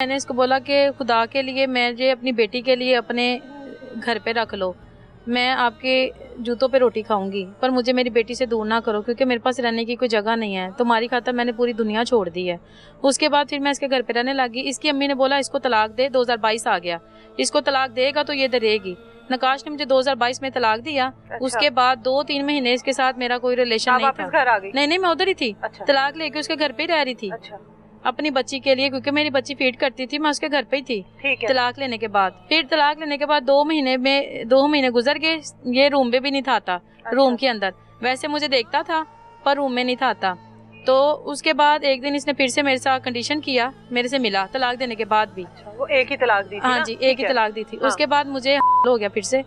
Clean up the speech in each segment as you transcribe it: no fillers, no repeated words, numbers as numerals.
मैंने इसको बोला कि खुदा के लिए मुझे अपनी बेटी के लिए अपने घर पे रख लो, मैं आपके जूतों पे रोटी खाऊंगी, पर मुझे मेरी बेटी से दूर ना करो क्योंकि मेरे पास रहने की कोई जगह नहीं है। तुम्हारी खातिर मैंने पूरी दुनिया छोड़ दी है। उसके बाद फिर मैं इसके घर पे रहने लगी। इसकी अम्मी ने बोला इसको तलाक दे, 2022 आ गया, इसको तलाक देगा तो ये डरेगी। नकाश ने मुझे 2022 में तलाक दिया। अच्छा। उसके बाद 2-3 महीने इसके साथ मेरा कोई रिलेशन नहीं था। घर आ गई? नहीं, मैं उधर ही थी। अच्छा। तलाक लेके उसके घर पे ही रह रही थी। अच्छा। अपनी बच्ची के लिए, क्योंकि मेरी बच्ची फीड करती थी, मैं उसके घर पे ही थी। ठीक है। तलाक लेने के बाद फिर तलाक लेने के बाद 2 महीने गुजर गए। ये रूम में भी नहीं था आता। अच्छा। रूम के अंदर वैसे मुझे देखता था पर रूम में नहीं था आता। तो उसके बाद एक दिन इसने फिर से मेरे साथ कंडीशन किया, मेरे से मिला तलाक देने के बाद भी। अच्छा, वो एक ही तलाक दी थी? हाँ जी, एक ही तलाक दी थी। हाँ। उसके बाद मुझे हो गया फिर से।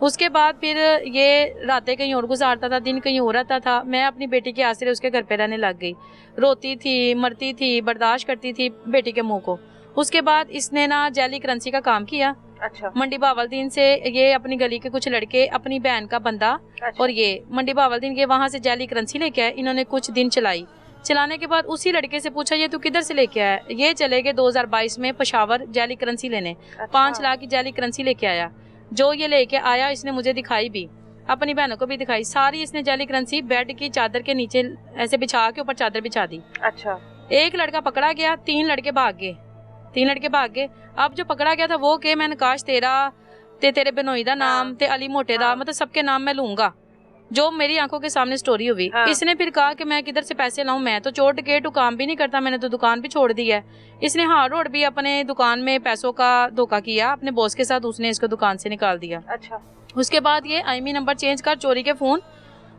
उसके बाद फिर ये रातें कहीं और गुजारता था, दिन कहीं और रहता था। मैं अपनी बेटी के आसरे उसके घर पे रहने लग गई। रोती थी, मरती थी, बर्दाश्त करती थी बेटी के मुंह को। उसके बाद इसने ना जैली करेंसी का काम किया। अच्छा। मंडी बावलदीन से ये अपनी गली के कुछ लड़के, अपनी बहन का बंदा, अच्छा। और ये मंडी बावलदीन के वहां से जैली करेंसी लेके आए। इन्होंने कुछ दिन चलाई। चलाने के बाद उसी लड़के से पूछा ये तू किधर से लेके आया? ये चले गए 2022 में पेशावर जैली करेंसी लेने। 5 लाख की जैली करेंसी लेके आया। जो ये लेके आया इसने मुझे दिखाई भी, अपनी बहनों को भी दिखाई। सारी इसने जैली करेंसी बेड की चादर के नीचे ऐसे बिछा के ऊपर चादर बिछा दी। अच्छा। एक लड़का पकड़ा गया, 3 लड़के भाग गए। अब जो पकड़ा गया था वो के मैं नकाश तेरे बिनोई दा नाम ते अली मोटे दा, मतलब सबके नाम मैं लूंगा। जो मेरी आंखों के सामने स्टोरी हुई। हाँ। इसने फिर कहा कि मैं किधर से पैसे लाऊं, मैं तो चोट के टू काम भी नहीं करता, मैंने तो दुकान भी छोड़ दी है। इसने हार्ड रोड भी अपने दुकान में पैसों का धोखा किया अपने बॉस के साथ, उसने इसको दुकान से निकाल दिया। अच्छा। उसके बाद ये IMEI नंबर चेंज कर चोरी के फोन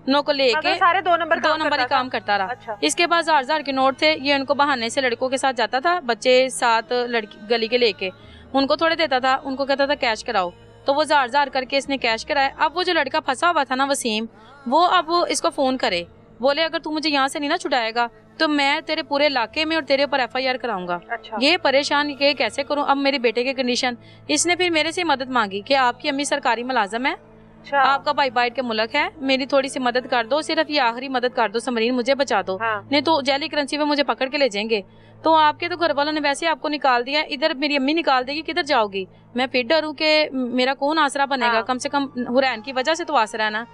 नो को लेके सारे 2 नंबर ही काम करता रहा। अच्छा। इसके बाद 1000 के नोट थे। ये उनको बहाने से लड़कों के साथ जाता था, बच्चे 7 लड़की गली के लेके उनको थोड़े देता था, उनको कहता था कैश कराओ, तो वो 1000 करके इसने कैश कराया। अब वो जो लड़का फंसा हुआ था ना वसीम, वो अब इसको फोन करे, बोले अगर तू मुझे यहाँ से नहीं ना छुड़ाएगा तो मैं तेरे पूरे इलाके में और तेरे ऊपर FIR कराऊंगा। अच्छा। ये परेशान के कैसे करूं अब मेरे बेटे के कंडीशन। इसने फिर मेरे से मदद मांगी कि आपकी अम्मी सरकारी मुलाजम है। अच्छा। आपका भाई बाइट के मुल्क है, मेरी थोड़ी सी मदद कर दो, सिर्फ ये आखिरी मदद कर दो समरीन, मुझे बचा दो। हाँ। नहीं तो जैली करेंसी में मुझे पकड़ के ले जाएंगे। तो आपके तो घर वालों ने वैसे आपको निकाल दिया, इधर मेरी अम्मी निकाल देगी, किधर जाओगी? मैं फिर डरूं कि मेरा कौन आसरा बनेगा। हाँ। कम से कम हुरैन की वजह से तो आसरा है ना।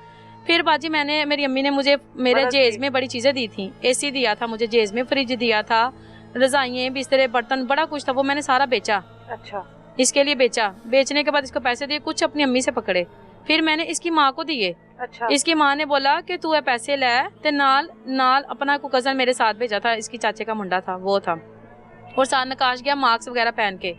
फिर बाजी मेरी अम्मी ने मुझे मेरे जेज में बड़ी चीजें दी थी। AC दिया था मुझे जेज में, फ्रिज दिया था, रजाइयाँ, बिस्तरे, बर्तन, बड़ा कुछ था। वो मैंने सारा बेचा। अच्छा। इसके लिए बेचा। बेचने के बाद इसको पैसे दिए, कुछ अपनी अम्मी से पकड़े, फिर मैंने इसकी माँ को दिए। अच्छा। इसकी माँ ने बोला कि तू पैसे ले ते नाल अपना को कजन मेरे साथ भेजा था, इसकी चाचे का मुंडा था वो था, और साथ नकाश गया मास्क वगैरह पहन के।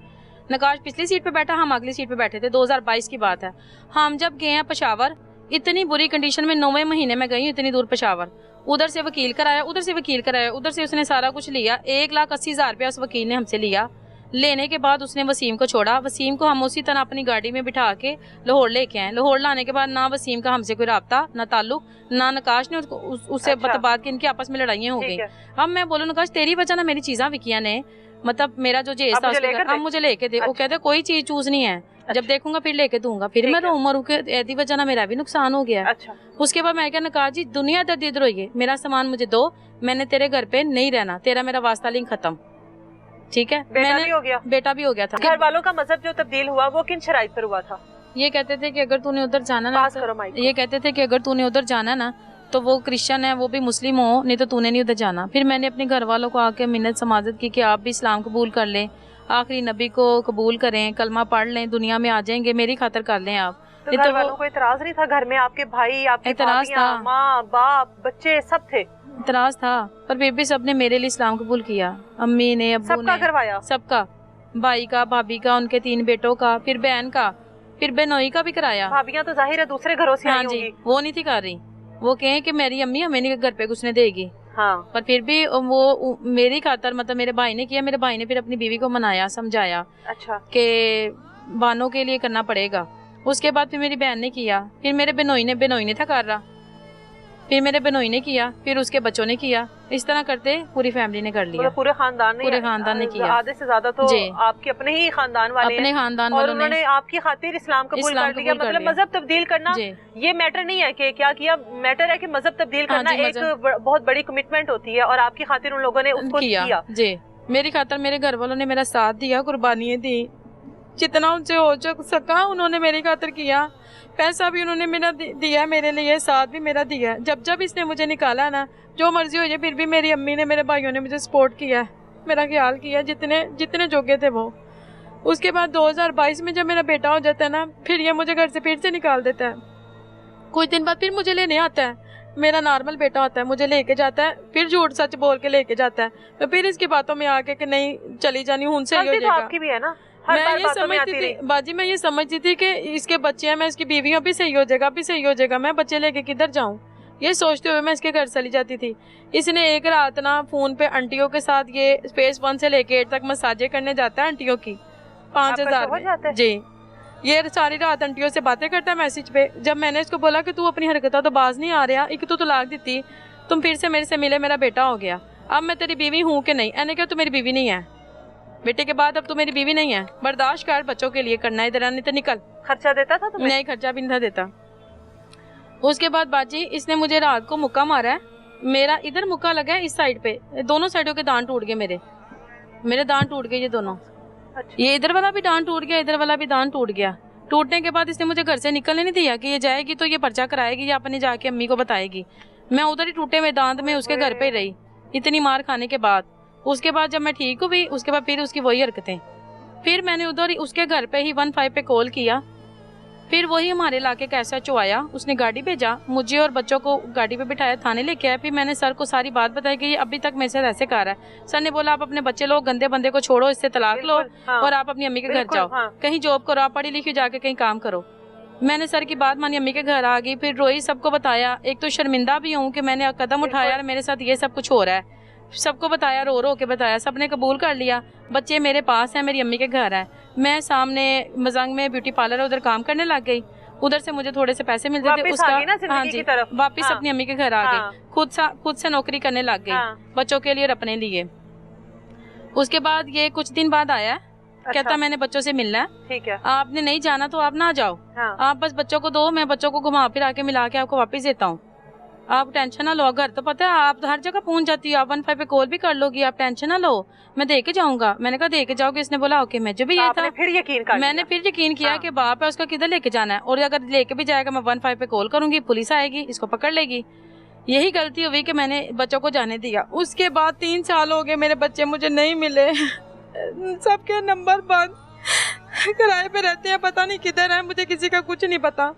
नकाश पिछली सीट पे बैठा, हम अगली सीट पे बैठे थे। 2022 की बात है। हम जब गए हैं पेशावर, इतनी बुरी कंडीशन में 9वें महीने में गई, इतनी दूर पेशावर, उधर से वकील कराया, उधर से वकील कराया, उधर से उसने सारा कुछ लिया। 1,80,000 रुपया उस वकील ने हमसे लिया। लेने के बाद उसने वसीम को छोड़ा। वसीम को हम उसी तरह अपनी गाड़ी में बिठा के लाहौर लेके आए। लाहौर लाने के बाद ना वसीम का हमसे कोई राब्ता, ना ताल्लुक, ना नकाश ने उससे बात की, इनकी आपस में लड़ाइयाँ हो गई। अब मैं बोलूँ नकाश तेरी वजह ना मेरी चीज़ा विकिया ने, मतलब मेरा जो जेज था अब मुझे लेके दे। वो कहते कोई चीज चूज नहीं है, जब देखूंगा फिर लेके दूंगा। फिर मैं रो मरू के ऐसी वजह ना मेरा भी नुकसान हो गया। अच्छा। उसके बाद मैं क्या नकाश जी दुनिया दर्द इधर होइए, मेरा सामान मुझे दो, मैंने तेरे घर पे नहीं रहना, तेरा मेरा वास्ता लिंक खत्म। ठीक है। बेटा भी हो गया? बेटा भी हो गया था। घर वालों का मजहब जो तब्दील हुआ वो किन शराइत पर हुआ था? ये कहते थे कि अगर तूने उधर जाना ना, ये कहते थे कि अगर तूने उधर जाना ना तो वो क्रिश्चियन है, वो भी मुस्लिम हो, नहीं तो तूने नहीं उधर जाना। फिर मैंने अपने घर वालों को आके मिन्नत समाजत की कि आप भी इस्लाम कबूल कर लें, आखिरी नबी को कबूल करें, कलमा पढ़ लें, दुनिया में आ जाएंगे, मेरी खातिर कर लें आप। तो घर वालों को इतराज नहीं था? घर में आपके भाई, आपकी भाभियां, माँ बाप, बच्चे सब थे? इतराज था, पर फिर भी सबने मेरे लिए इस्लाम कबूल किया। अम्मी ने, अब्बू ने, सबका करवाया? सबका, भाई का, भाभी का, उनके 3 बेटों का, फिर बहन का, फिर बेनोई का भी कराया। भाभियां तो जाहिर है दूसरे घरों से आई होंगी। वो नहीं थी कर रही, वो कहें कि मेरी अम्मी हमें नहीं घर पे घुसने देगी। हाँ। पर फिर भी वो मेरी खातर, मतलब मेरे भाई ने किया। मेरे भाई ने फिर अपनी बीवी को मनाया, समझाया। अच्छा। कि बानों के लिए करना पड़ेगा। उसके बाद फिर मेरी बहन ने किया, फिर मेरे बेनोई ने था कर रहा, फिर मेरे बेनोई ने किया, फिर उसके बच्चों ने किया। इस तरह करते पूरी फैमिली ने कर लिया। पूरे खानदान ने किया। आधे से ज्यादा तो आपके अपने ही खानदान वाले, अपने खानदान वालों ने, उन्होंने आपकी खातिर इस्लाम कबूल कर लिया। मतलब मजहब तब्दील करना ये मैटर नहीं है कि क्या किया, मैटर है कि मजहब तब्दील करना एक बहुत बड़ी कमिटमेंट होती है, और आपकी खातिर उन लोगों ने उसको किया। मेरी खातर मेरे घर वालों ने मेरा साथ दिया, कुर्बानियाँ दी, जितना उनसे हो सका उन्होंने मेरी खातर किया। पैसा भी उन्होंने मेरा दिया मेरे लिए, साथ भी मेरा दिया। जब जब इसने मुझे निकाला ना, जो मर्जी हो जाए, फिर भी मेरी अम्मी ने, मेरे भाइयों ने मुझे सपोर्ट किया, मेरा ख्याल किया, जितने जितने जोगे थे वो। उसके बाद 2022 में जब मेरा बेटा हो जाता है ना, फिर ये मुझे घर से फिर से निकाल देता है। कुछ दिन बाद फिर मुझे लेने आता है, मेरा नॉर्मल बेटा होता है, मुझे लेके जाता है, फिर झूठ सच बोल के लेके जाता है। मैं फिर इसकी बातों में आके कि नहीं चली जानी, उनसे ही हो जाएगा। आपकी भी है ना, मैं ये समझती थी बाजी, मैं ये समझती थी कि इसके बच्चे हैं, मैं इसकी बीवी हूँ, अभी सही हो जाएगा, अभी सही हो जाएगा, मैं बच्चे लेके किधर जाऊँ, ये सोचते हुए मैं इसके घर चली जाती थी। इसने एक रात ना फोन पे आंटियों के साथ, ये फेस 1 से लेके 8 तक मसाजे करने जाता है आंटियों की, 5000 जी। ये सारी रात आंटियों से बातें करता है मैसेज पे। जब मैंने इसको बोला कि तू अपनी हरकतों तो बाज नहीं आ रहा, एक तो तलाक दी, तुम फिर से मेरे से मिले, मेरा बेटा हो गया, अब मैं तेरी बीवी हूँ कि नहीं? मैंने कहा तू मेरी बीवी नहीं है, बेटे के बाद अब तू मेरी बीवी नहीं है, बर्दाश्त कर, बच्चों के लिए करना है, इधर नहीं तो निकल। खर्चा देता था तुम्हें? नहीं, खर्चा भी नहीं था देता। उसके बाद बाजी इसने मुझे रात को मुक्का मारा है, मेरा इधर मुक्का लगा है, इस साइड पे, दोनों साइडों के दांत टूट गए, मेरे दांत टूट गए ये दोनों। अच्छा। ये इधर वाला भी दांत टूट गया, इधर वाला भी दांत टूट गया। टूटने के बाद इसने मुझे घर से निकलने नहीं दिया कि ये जाएगी तो ये पर्चा कराएगी या अपने जाके अम्मी को बताएगी। मैं उधर ही टूटे हुए दांत में उसके घर पे ही रही, इतनी मार खाने के बाद। उसके बाद जब मैं ठीक हुई, उसके बाद फिर उसकी वही हरकतें। फिर मैंने उधर उसके घर पे ही 15 पे कॉल किया, फिर वही हमारे इलाके का SHO आया, उसने गाड़ी भेजा, मुझे और बच्चों को गाड़ी पे बिठाया, थाने लेके आया। फिर मैंने सर को सारी बात बताई कि ये अभी तक मेरे साथ ऐसे कर रहा है। सर ने बोला आप अपने बच्चे लोग, गंदे बंदे को छोड़ो, इससे तलाक लो, हाँ, और आप अपनी अम्मी के घर जाओ, हाँ, कहीं जॉब करो, आप पढ़ी लिखी जाके कहीं काम करो। मैंने सर की बात मानी, अम्मी के घर आ गई, फिर रोई, सबको बताया। एक तो शर्मिंदा भी हूँ कि मैंने कदम उठाया, मेरे साथ ये सब कुछ हो रहा है, सबको बताया, रो रो के बताया, सबने कबूल कर लिया। बच्चे मेरे पास हैं, मेरी अम्मी के घर है, मैं सामने मजंग में ब्यूटी पार्लर है, उधर काम करने लग गई। उधर से मुझे थोड़े से पैसे मिलते थे, उसका हाँ जी, वापिस हाँ, अपनी अम्मी के घर आ गई, खुद से नौकरी करने लग गई, हाँ, बच्चों के लिए और अपने लिए। उसके बाद ये कुछ दिन बाद आया, अच्छा, कहता मैंने बच्चों से मिलना है, ठीक है, आपने नहीं जाना तो आप ना जाओ, हाँ, आप बस बच्चों को दो, मैं बच्चों को घुमा फिरा के मिला के आपको वापस देता हूँ, आप टेंशन ना लो। घर तो पता है आप हर जगह पहुंच जाती हो, आप 15 पे कॉल भी कर लोगी, आप टेंशन ना लो, मैं दे के जाऊंगा। मैंने कहा दे के जाओगे? इसने बोला ओके। मैं जो भी ये था, फिर यकीन कर मैंने फिर यकीन किया, हाँ, कि बाप है उसका, किधर लेके जाना है, और अगर लेके भी जाएगा मैं 15 पे कॉल करूंगी, पुलिस आएगी, इसको पकड़ लेगी। यही गलती हुई कि मैंने बच्चों को जाने दिया। उसके बाद 3 साल हो गए, मेरे बच्चे मुझे नहीं मिले, सबके नंबर बंद, किराए पे रहते हैं, पता नहीं किधर है, मुझे किसी का कुछ नहीं पता।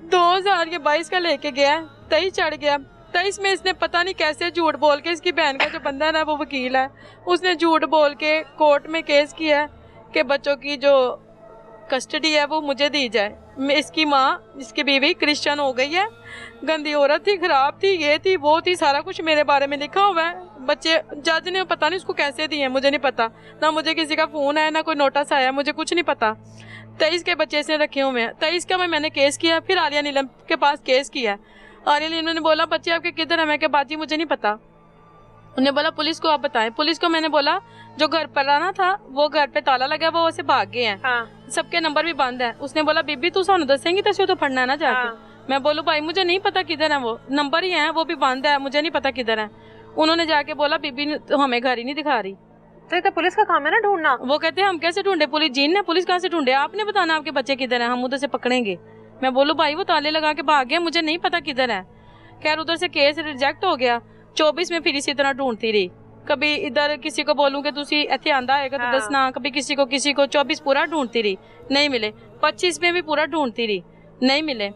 2022 का लेके गया, 23 चढ़ गया, 23 में इसने पता नहीं कैसे झूठ बोल के, इसकी बहन का जो बंदा है ना वो वकील है, उसने झूठ बोल के कोर्ट में केस किया है कि बच्चों की जो कस्टडी है वो मुझे दी जाए। इसकी माँ, इसकी बीवी क्रिश्चियन हो गई है, गंदी औरत थी, खराब थी, ये थी, वो थी, सारा कुछ मेरे बारे में लिखा हुआ है। बच्चे जज ने पता नहीं उसको कैसे दिए, मुझे नहीं पता, ना मुझे किसी का फोन आया, ना कोई नोटिस आया, मुझे कुछ नहीं पता। 23 के बच्चे इसने रखे हुए हैं। 23 का मैंने केस किया, फिर आलिया नीलम के पास केस किया। आलिया नीलम ने बोला बच्चे आपके किधर है? मैं क्या बाजी मुझे नहीं पता। उन्हें बोला पुलिस को आप बताएं। पुलिस को मैंने बोला जो घर पर आना था वो घर पे ताला लगा, वो वैसे भाग गए हैं, हाँ। सबके नंबर भी बंद है। उसने बोला बीबी तू सानू दसेंगी तो फड़ना है ना जाके, हाँ। मैं बोलूं भाई मुझे नहीं पता किधर है, वो नंबर ही है, वो भी बंद है, मुझे नहीं पता किधर है। उन्होंने जाके बोला बीबी तो हमें घर ही नहीं दिखा रही। तो पुलिस का काम है ना ढूंढना। वो कहते हैं हम कैसे ढूंढे, पुलिस जीन है, पुलिस कहाँ से ढूंढे, आपने बताना आपके बच्चे किधर है, हम उधर से पकड़ेंगे। मैं बोलूं भाई वो ताले लगा के भाग गए, मुझे नहीं पता किधर है। खैर उधर से केस रिजेक्ट हो गया। 24 में फिर इसी तरह ढूंढती रही, कभी इधर किसी को बोलूं कि तुसी इत्थे आंदा है तो दसना, कभी किसी को 24 पूरा ढूंढती रही, नहीं मिले। 25 में भी पूरा ढूंढती रही, नहीं मिले।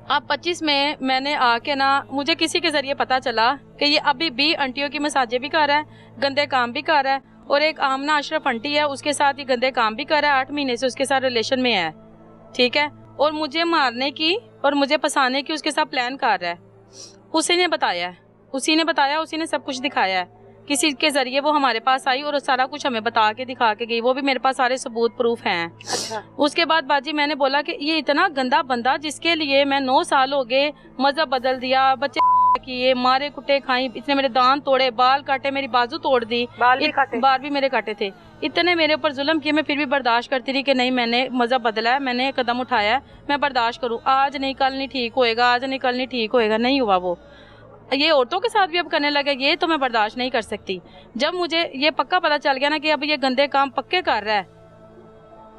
अब 25 में मैंने आके ना, मुझे किसी के जरिए पता चला कि ये अभी भी आंटियों की मसाजे भी कर रहा है, गंदे काम भी कर रहा है, और एक आमना अशरफ आंटी है उसके साथ ही गंदे काम भी कर रहा है। 8 महीने से उसके साथ रिलेशन में है, ठीक है, और मुझे मारने की और मुझे फंसाने की उसके साथ प्लान कर रहा है। उसी ने बताया, उसी ने सब कुछ दिखाया है। किसी के जरिए वो हमारे पास आई और सारा कुछ हमें बता के दिखा के गई, वो भी मेरे पास सारे सबूत प्रूफ हैं। अच्छा। उसके बाद बाजी मैंने बोला कि ये इतना गंदा बंदा जिसके लिए मैं 9 साल हो गए मजहब बदल दिया, बच्चे किए, मारे कुटे खाई, इतने मेरे दांत तोड़े, बाल काटे, मेरी बाजू तोड़ दी, बाल भी मेरे काटे थे, इतने मेरे ऊपर जुल्म किए, मैं फिर भी बर्दाश्त करती रही कि नहीं मैंने मजहब बदला है, मैंने कदम उठाया है, मैं बर्दाश्त करूँ, आज नहीं कल नहीं ठीक होएगा, आज नहीं कल नहीं ठीक होएगा। नहीं हुआ। वो ये औरतों के साथ भी अब करने लगे, ये तो मैं बर्दाश्त नहीं कर सकती। जब मुझे ये पक्का पता चल गया ना कि अब ये गंदे काम पक्के कर रहा है,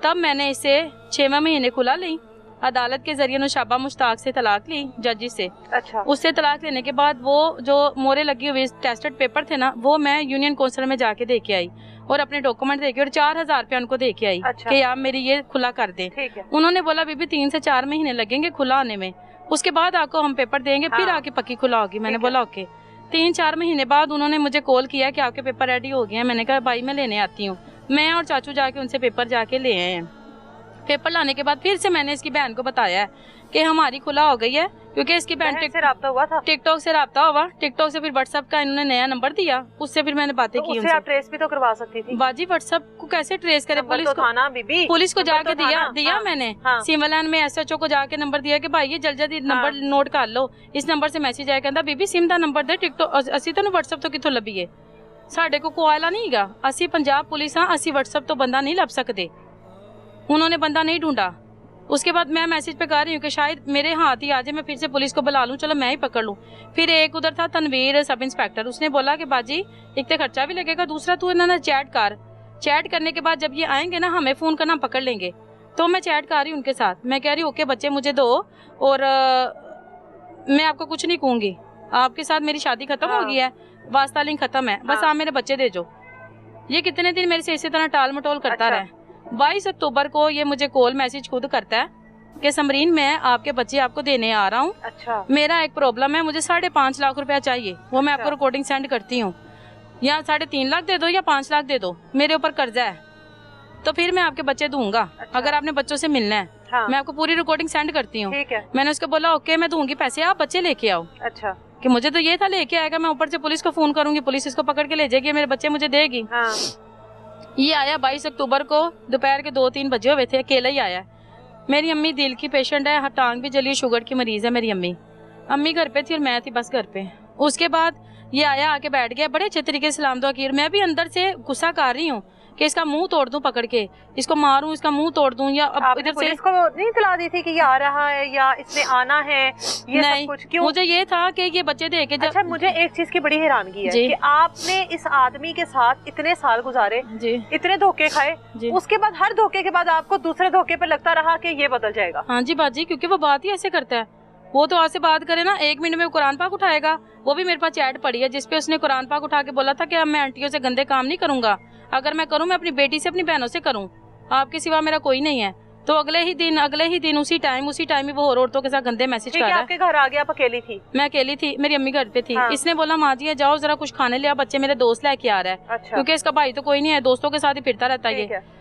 तब मैंने इसे 6वें महीने खुला ली। अदालत के जरिए नुशाबा मुश्ताक से तलाक ली, जजी से। अच्छा। उससे तलाक लेने के बाद वो जो मोहरे लगी हुई टेस्टेड पेपर थे ना, वो मैं यूनियन काउंसिल में जाके दे के आई और अपने डॉक्यूमेंट देके और 4000 रुपया उनको दे के आई। अच्छा। कि आप मेरी ये खुला कर दें। उन्होंने बोला बीबी 3 से 4 महीने लगेंगे खुला आने में, उसके बाद आपको हम पेपर देंगे, फिर आके पक्की खुला होगी। मैंने बोला ओके। 3-4 महीने बाद उन्होंने मुझे कॉल किया कि आपके पेपर रेडी हो गए हैं। मैंने कहा भाई मैं लेने आती हूँ। मैं और चाचू जाके उनसे पेपर जाके ले आए हैं। पेपर लाने के बाद फिर से मैंने इसकी बहन को बताया है कि हमारी खुला हो गई है, क्योंकि इसकी बहन से राब्ता हुआ था, टिकटॉक से राब्ता हुआ। टिकटॉक से फिर व्हाट्सएप का इन्होंने नया नंबर दिया, उससे फिर मैंने बातें की। उससे आप ट्रेस भी तो करवा सकती थी बाजी। व्हाट्सएप को कैसे ट्रेस करे? पुलिस को थाना बीबी, पुलिस को जाके दिया मैंने। सिविल लाइन में SHO को जाके नंबर दिया कि भाई ये जल्दी नंबर नोट कर लो, इस नंबर से मैसेज आया। कहता बीबी सिम दा नंबर दे, टिकटॉक असी तेन व्हाट्सएप तो कितों लभीए, साडे को कोयला नहीं गा, असी पंजाब पुलिस हाँ, असी व्हाट्सएप तो बंदा नहीं लभ सकते। उन्होंने बंदा नहीं ढूंढा। उसके बाद मैं मैसेज पे कह रही हूँ कि शायद मेरे हाथ ही आ जाए, मैं फिर से पुलिस को बुला लूँ, चलो मैं ही पकड़ लूँ। फिर एक उधर था तनवीर सब इंस्पेक्टर, उसने बोला कि बाजी एक तो खर्चा भी लगेगा, दूसरा तू इन्होंने चैट कर। चैट करने के बाद जब ये आएंगे ना हमें फोन करना, पकड़ लेंगे। तो मैं चैट कर रही हूँ उनके साथ, मैं कह रही हूँ ओके बच्चे मुझे दो और मैं आपको कुछ नहीं कहूँगी, आपके साथ मेरी शादी खत्म हो गई है, वास्ता लिंक खत्म है, बस आप मेरे बच्चे दे जो। ये कितने दिन मेरे से इसी तरह टाल मटोल करता रहा। 22 अक्टूबर को ये मुझे कॉल मैसेज खुद करता है कि समरीन मैं आपके बच्चे आपको देने आ रहा हूँ। अच्छा। मेरा एक प्रॉब्लम है, मुझे 5.5 लाख रुपया चाहिए, वो मैं आपको रिकॉर्डिंग सेंड करती हूँ, या 3.5 लाख दे दो या 5 लाख दे दो, मेरे ऊपर कर्जा है, तो फिर मैं आपके बच्चे दूंगा। अच्छा। अगर आपने बच्चों से मिलना है। हाँ। मैं आपको पूरी रिकॉर्डिंग सेंड करती हूँ। मैंने उसको बोला ओके मैं दूंगी पैसे, आप बच्चे लेके आओ। अच्छा। कि मुझे तो ये था लेके आएगा, मैं ऊपर से पुलिस को फोन करूंगी, पुलिस इसको पकड़ के ले जाएगी, मेरे बच्चे मुझे देगी। हाँ। ये आया 22 अक्टूबर को दोपहर के 2-3 बजे हुए थे, अकेला ही आया। मेरी अम्मी दिल की पेशेंट है, टांग भी जली, शुगर की मरीज है मेरी अम्मी घर पे थी और मैं थी बस घर पे। उसके बाद ये आया, आके बैठ गया, बड़े अच्छे तरीके से सलाम दुआ की। मैं भी अंदर से गुस्सा कर रही हूँ कि इसका मुंह तोड़ दूं, पकड़ के इसको मारूं, इसका मुंह तोड़ दूं, या अब इधर से इसको नहीं इत्तला दी थी कि ये आ रहा है या इसने आना है, ये नहीं, सब कुछ क्यों? मुझे ये था कि ये बच्चे दे के। अच्छा, मुझे एक चीज की बड़ी हैरानगी है कि आपने इस आदमी के साथ इतने साल गुजारे, इतने धोखे खाए, उसके बाद हर धोखे के बाद आपको दूसरे धोखे पे लगता रहा कि ये बदल जाएगा। हाँ जी बाजी, क्योंकि वो बात ही ऐसे करता है। वो तो आपसे बात करे ना 1 मिनट में कुरान पाक उठाएगा। वो भी मेरे पास चैट पड़ी है जिसपे उसने कुरान पाक उठा के बोला था कि अब मैं आंटियों से गंदे काम नहीं करूंगा, अगर मैं करूं मैं अपनी बेटी से अपनी बहनों से करूं, आपके सिवा मेरा कोई नहीं है। तो अगले ही दिन उसी टाइम ही वो और औरतों के साथ गंदे मैसेज कर रहा है। आपके घर आ गया? आप अकेली थी? मैं अकेली थी, मेरी अम्मी घर पे थी। हाँ। इसने बोला माँ जी जाओ जरा कुछ खाने ले, बच्चे मेरे दोस्त लेके आ रहा है। अच्छा। क्योंकि इसका भाई तो कोई नहीं है, दोस्तों के साथ ही फिरता रहता है ये।